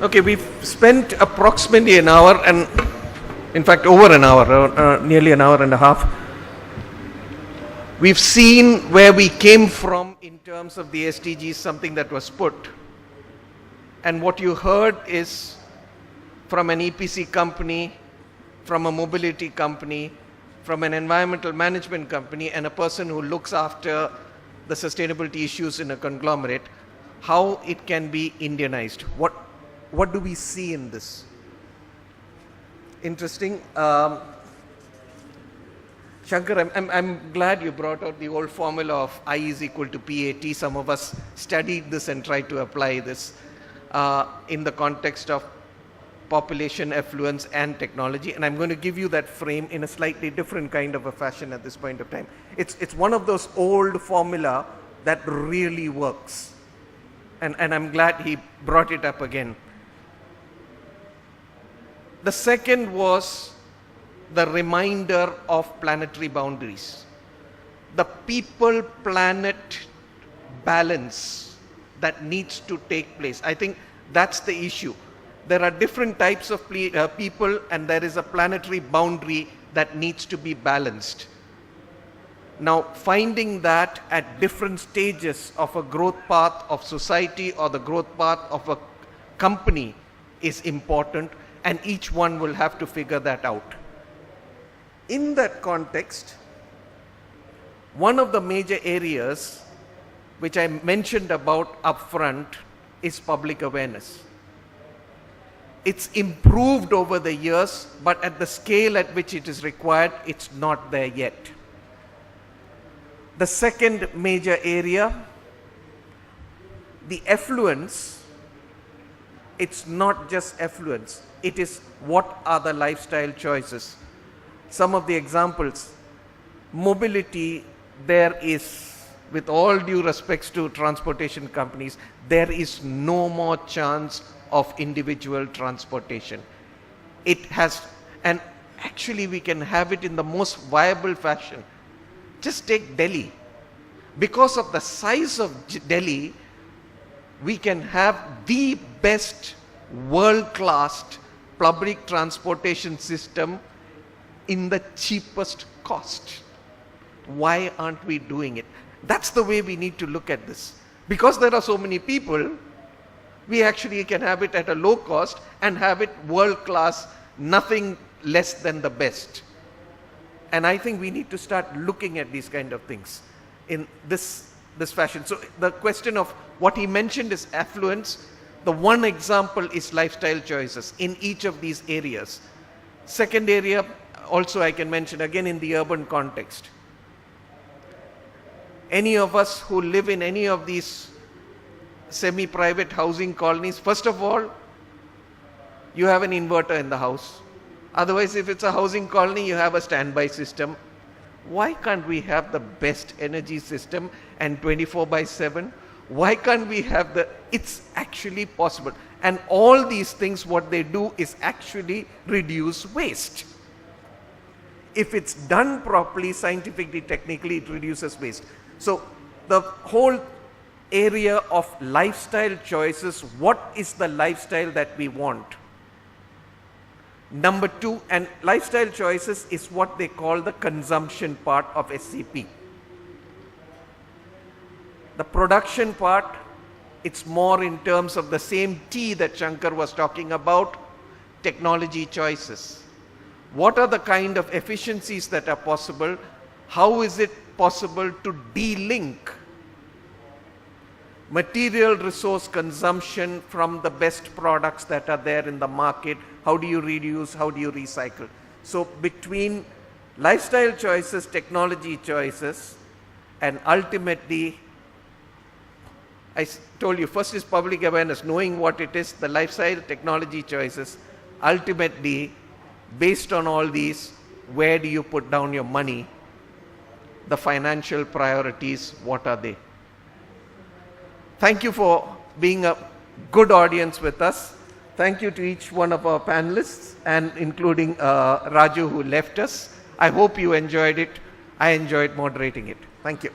Okay, we've spent approximately an hour and, in fact, over an hour, nearly an hour and a half. We've seen where we came from in terms of the SDGs, something that was put. And what you heard is from an EPC company, from a mobility company, from an environmental management company, and a person who looks after the sustainability issues in a conglomerate, how it can be Indianized. What do we see in this? Interesting. Shankar, I'm glad you brought out the old formula of I is equal to PAT. Some of us studied this and tried to apply this in the context of population, affluence, and technology. And I'm going to give you that frame in a slightly different kind of a fashion at this point of time. It's one of those old formula that really works. And I'm glad he brought it up again. The second was the reminder of planetary boundaries. The people-planet balance that needs to take place. I think that's the issue. There are different types of people, and there is a planetary boundary that needs to be balanced. Now, finding that at different stages of a growth path of society or the growth path of a company is important, and each one will have to figure that out. In that context, one of the major areas which I mentioned about upfront is public awareness. It's improved over the years, but at the scale at which it is required, it's not there yet. The second major area, the affluence, it's not just affluence, it is what are the lifestyle choices. Some of the examples, mobility, there is, with all due respects to transportation companies, there is no more chance of individual transportation. It has, and actually we can have it in the most viable fashion. Just take Delhi. Because of the size of Delhi, we can have the best world-class public transportation system in the cheapest cost. Why aren't we doing it? That's the way we need to look at this. Because there are so many people, we actually can have it at a low cost and have it world-class, nothing less than the best. And I think we need to start looking at these kind of things in this fashion. So the question of what he mentioned is affluence. The one example is lifestyle choices in each of these areas. Second area, also I can mention again in the urban context. Any of us who live in any of these semi-private housing colonies, first of all, you have an inverter in the house. Otherwise, if it's a housing colony, you have a standby system. Why can't we have the best energy system and 24/7? Why can't we have it's actually possible. And all these things, what they do is actually reduce waste. If it's done properly, scientifically, technically, it reduces waste. So the whole area of lifestyle choices, what is the lifestyle that we want? Number two, and lifestyle choices is what they call the consumption part of SCP. The production part, it's more in terms of the same T that Shankar was talking about, technology choices. What are the kind of efficiencies that are possible? How is it possible to de-link material resource consumption from the best products that are there in the market? How do you reduce? How do you recycle? So between lifestyle choices, technology choices, and ultimately, I told you, first is public awareness, knowing what it is, the lifestyle, technology choices. Ultimately, based on all these, where do you put down your money? The financial priorities, what are they? Thank you for being a good audience with us. Thank you to each one of our panelists, and including Raju, who left us. I hope you enjoyed it. I enjoyed moderating it. Thank you.